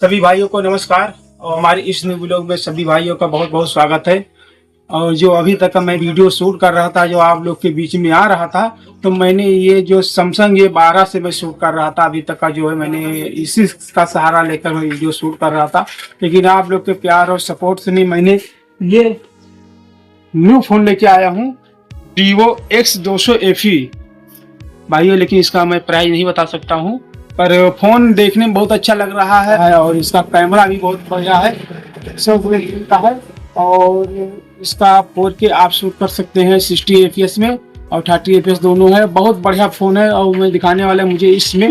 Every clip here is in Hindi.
सभी भाइयों को नमस्कार और हमारे इस न्यू ब्लॉग में सभी भाइयों का बहुत बहुत स्वागत है। और जो अभी तक मैं वीडियो शूट कर रहा था, जो आप लोग के बीच में आ रहा था, तो मैंने ये जो सैमसंग ये 12 से मैं शूट कर रहा था। अभी तक का जो है मैंने इसी का सहारा लेकर मैं वीडियो शूट कर रहा था, लेकिन आप लोग के प्यार और सपोर्ट से नहीं मैंने ये न्यू फोन लेके आया हूँ, Vivo X200 FE भाइयों। लेकिन इसका मैं प्राइस नहीं बता सकता हूँ, पर फोन देखने में बहुत अच्छा लग रहा है और इसका कैमरा भी बहुत बढ़िया है, सब का है। और इसका 4K आप शूट कर सकते हैं 60 fps में और 30 fps दोनों है। बहुत बढ़िया फोन है और मैं दिखाने वाला मुझे इसमें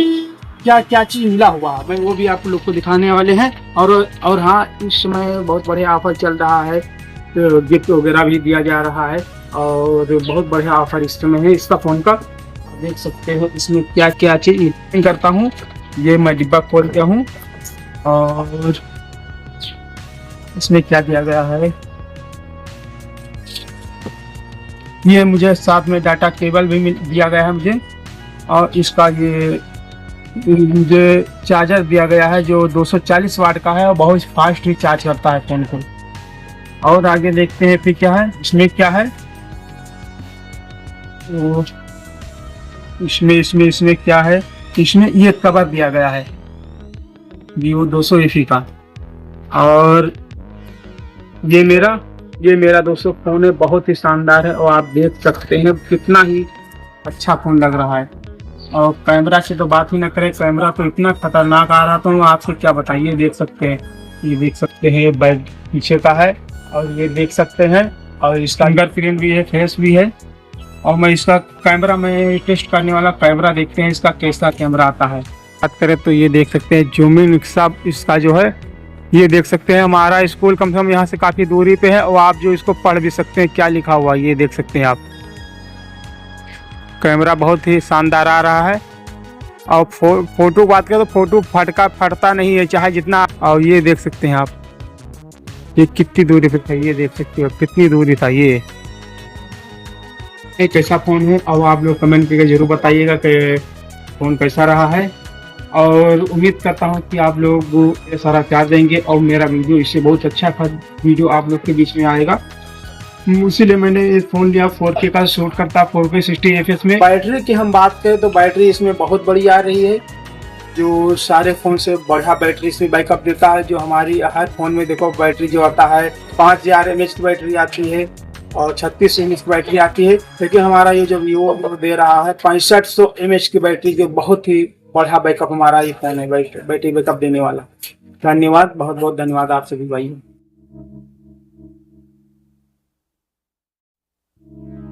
क्या क्या चीज मिला हुआ है, मैं वो भी आप लोग को दिखाने वाले हैं। और हाँ, इस समय बहुत बढ़िया ऑफर चल रहा है, तो गिफ्ट वगैरह भी दिया जा रहा है और बहुत बढ़िया ऑफर इस समय है इसका फोन का। देख सकते हो इसमें क्या क्या चीज करता हूँ। ये मैं डिब्बा खोलता हूँ और इसमें क्या दिया गया है। ये मुझे साथ में डाटा केबल भी दिया गया है मुझे, और इसका ये मुझे चार्जर दिया गया है जो 240 वाट का है और बहुत फास्ट ही चार्ज करता है फोन को। और आगे देखते हैं फिर क्या है इसमें क्या है। तो इसमें क्या है, इसमें ये कवर दिया गया है Vivo 200 FE का। और ये मेरा दोस्तों फोन है, बहुत ही शानदार है और आप देख सकते हैं कितना ही अच्छा फोन लग रहा है। और कैमरा से तो बात ही ना करें, कैमरा तो इतना खतरनाक आ रहा था, आपसे क्या बताइए। देख सकते हैं, ये देख सकते हैं, ये बैक पीछे का है और ये देख सकते हैं, और इसका फिंगरप्रिंट भी है, फेस भी है। और मैं इसका कैमरा में टेस्ट करने वाला कैमरा, देखते हैं इसका कैसा कैमरा आता है। बात करें तो ये देख सकते हैं जूमिंग इसका जो है, ये देख सकते हैं। हमारा स्कूल कम से कम यहाँ से काफ़ी दूरी पे है और आप जो इसको पढ़ भी सकते हैं क्या लिखा हुआ ये देख सकते हैं आप। कैमरा बहुत ही शानदार आ रहा है। और फोटो बात करें तो फोटो फटता नहीं है चाहे जितना। और ये देख सकते हैं आप, ये कितनी दूरी पे था, ये देख सकते हो कितनी दूरी था। ये कैसा फ़ोन है और आप लोग कमेंट करके ज़रूर बताइएगा कि फ़ोन कैसा रहा है। और उम्मीद करता हूँ कि आप लोग ये सारा प्यार देंगे और मेरा वीडियो इससे बहुत अच्छा वीडियो आप लोग के बीच में आएगा। इसीलिए मैंने ये फ़ोन लिया। 4K का शूट करता, 4K 60 fps में। बैटरी की हम बात करें तो बैटरी इसमें बहुत बड़ी आ रही है, जो सारे फ़ोन से बढ़िया बैटरी इसमें बैकअप देता है। जो हमारी हर फ़ोन में देखो बैटरी जो आता है 5000 mAh की बैटरी आती है और 36 mAh की बैटरी आती है, लेकिन हमारा ये जो Vivo दे रहा है 6500 mAh की बैटरी, जो बहुत ही बढ़िया बैकअप हमारा ये फोन है, बैटरी बैकअप देने वाला। धन्यवाद, बहुत बहुत धन्यवाद आप सभी भाई।